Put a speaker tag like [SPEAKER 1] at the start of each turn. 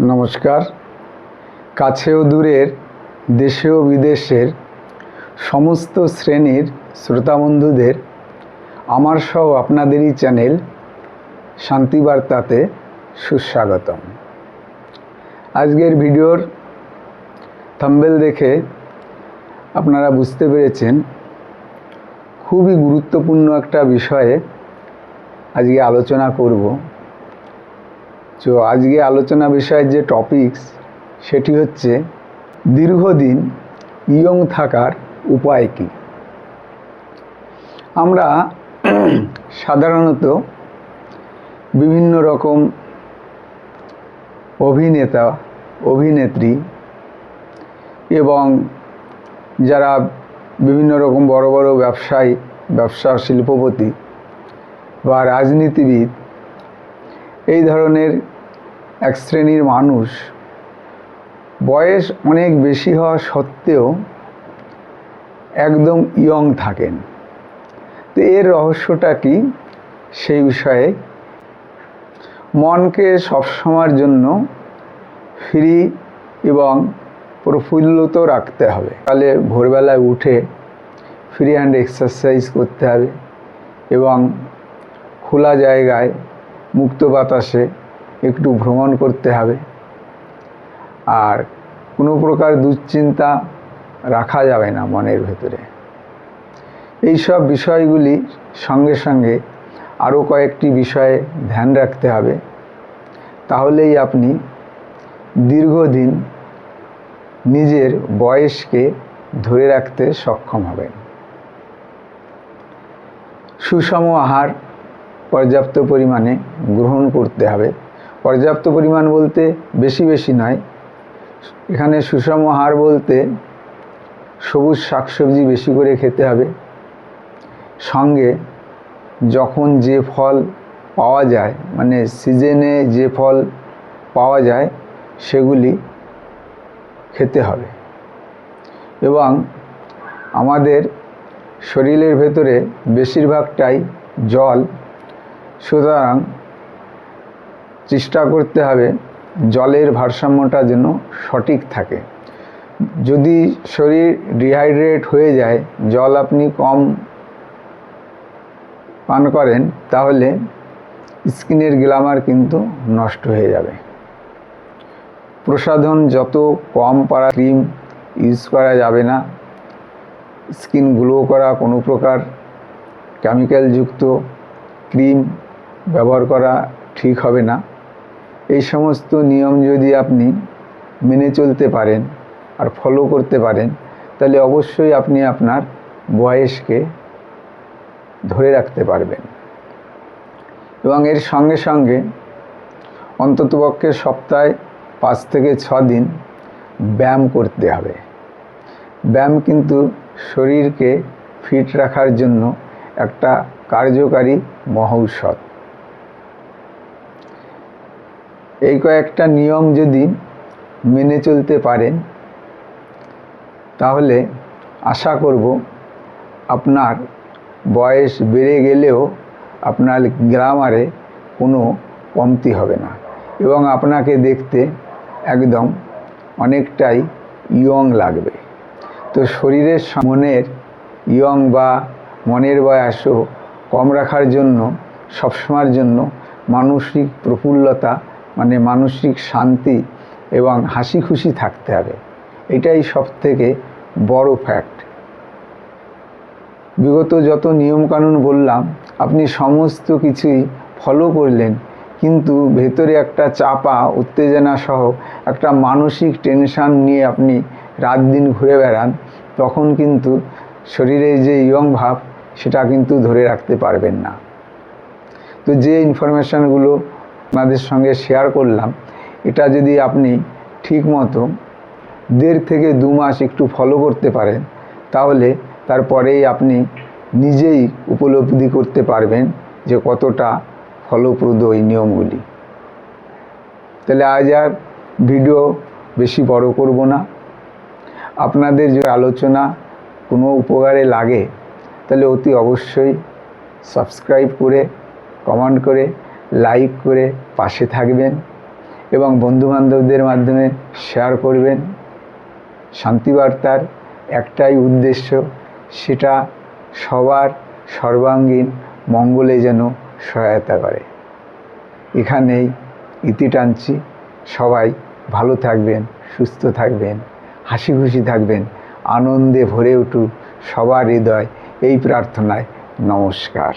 [SPEAKER 1] নমস্কার। কাছে ও দূরের, দেশে ও বিদেশের সমস্ত শ্রেণীর শ্রোতা বন্ধুদের আমার সহ আপনাদেরই চ্যানেল শান্তিবার্তাতে সুস্বাগতম। আজকের ভিডিওর থাম্বনেল দেখে আপনারা বুঝতে পেরেছেন খুবই গুরুত্বপূর্ণ একটা বিষয়ে আজকে আলোচনা করব। তো আজকে আলোচনা বিষয়ের যে টপিকস সেটি হচ্ছে দীর্ঘদিন ইয়ং থাকার উপায় কী। আমরা সাধারণত বিভিন্ন রকম অভিনেতা অভিনেত্রী এবং যারা বিভিন্ন রকম বড় বড় ব্যবসায়ী ব্যবসা শিল্পপতি বা রাজনীতিবিদ এই ধরনের এক শ্রেণীর মানুষ বয়স অনেক বেশি হওয়া সত্ত্বেও একদম ইয়ং থাকেন। তো এর রহস্যটা কি সেই বিষয়ে মনকে সবসময়ের জন্য ফ্রি এবং প্রফুল্লিত রাখতে হবে। তাহলে ভোরবেলায় উঠে ফ্রি হ্যান্ড এক্সারসাইজ করতে হবে এবং খোলা জায়গায় মুক্ত বাতাসে একটু ভ্রমণ করতে হবে। আর কোনো প্রকার দুশ্চিন্তা রাখা যাবে না মনের ভেতরে। এই সব বিষয়গুলি সঙ্গে সঙ্গে আরও কয়েকটি বিষয়ে ধ্যান রাখতে হবে, তাহলেই আপনি দীর্ঘদিন নিজের বয়সকে ধরে রাখতে সক্ষম হবেন। সুষম আহার পর্যাপ্ত পরিমাণে গ্রহণ করতে হবে। পর্যাপ্ত পরিমাণ বলতে বেশি বেশি নয়, এখানে সুষম আহার বলতে সবুজ শাকসবজি বেশি করে খেতে হবে। সঙ্গে যখন যে ফল পাওয়া যায়, মানে সিজনে যে ফল পাওয়া যায় সেগুলি খেতে হবে। এবং আমাদের শরীরের ভেতরে বেশিরভাগটাই জল, সুতরাং চেষ্টা করতে হবে জলের ভারসাম্যটা যেন সঠিক থাকে। যদি শরীর ডিহাইড্রেট হয়ে যায়, জল আপনি কম পান করেন, তাহলে স্কিনের গ্ল্যামার কিন্তু নষ্ট হয়ে যাবে। প্রসাধন যত কম পারা ক্রিম ইউজ করা যাবে না। স্কিন গ্লো করা কোনো প্রকার কেমিক্যালযুক্ত ক্রিম ব্যবহার করা ঠিক হবে না। এই সমস্ত নিয়ম যদি আপনি মেনে চলতে পারেন আর ফলো করতে পারেন, তাহলে অবশ্যই আপনি আপনার বয়সকে ধরে রাখতে পারবেন। এবং এর সঙ্গে সঙ্গে অন্ততপক্ষে সপ্তাহে 5 থেকে 6 দিন ব্যায়াম করতে হবে। ব্যায়াম কিন্তু শরীরকে ফিট রাখার জন্য একটা কার্যকারী মহৌষধ। এই কয়েকটা নিয়ম যদি মেনে চলতে পারেন, তাহলে আশা করব আপনার বয়স বেড়ে গেলেও আপনার গ্ল্যামারে কোনো কমতি হবে না এবং আপনাকে দেখতে একদম অনেকটাই ইয়ং লাগবে। তো শরীরের মনের ইয়ং বা মনের বয়সও কম রাখার জন্য সবসময়ের জন্য মানসিক প্রফুল্লতা, মানে মানসিক শান্তি এবং হাসি খুশি থাকতে হবে। এটাই সবথেকে বড় ফ্যাক্ট। বিগত যত নিয়মকানুন বললাম আপনি সমস্ত কিছুই ফলো করলেন, কিন্তু ভেতরে একটা চাপা উত্তেজনা সহ একটা মানসিক টেনশান নিয়ে আপনি রাত দিন ঘুরে বেড়ান, তখন কিন্তু শরীরে যে ইয়ং ভাব সেটা কিন্তু ধরে রাখতে পারবেন না। তো যে ইনফরমেশানগুলো আপনাদের সঙ্গে শেয়ার করলাম, এটা যদি আপনি ঠিক মতো 1.5 থেকে 2 মাস একটু ফলো করতে পারেন, তাহলে তারপরেই আপনি নিজেই উপলব্ধি করতে পারবেন যে কতটা ফলপ্রদ এই নিয়মগুলি। তাহলে আজ আর ভিডিও বেশি বড় করব না। আপনাদের যে আলোচনা কোনো উপকারে লাগে তাহলে অতি অবশ্যই সাবস্ক্রাইব করে, কমেন্ট করে, লাইক করে পাশে থাকবেন এবং বন্ধুবান্ধবদের মাধ্যমে শেয়ার করবেন। শান্তিবার্তার একটাই উদ্দেশ্য, সেটা সবার সর্বাঙ্গীন মঙ্গলে যেন সহায়তা করে। এখানেই ইতি টানছি। সবাই ভালো থাকবেন, সুস্থ থাকবেন, হাসি খুশি থাকবেন, আনন্দে ভরে উঠুক সবার হৃদয়, এই প্রার্থনায় নমস্কার।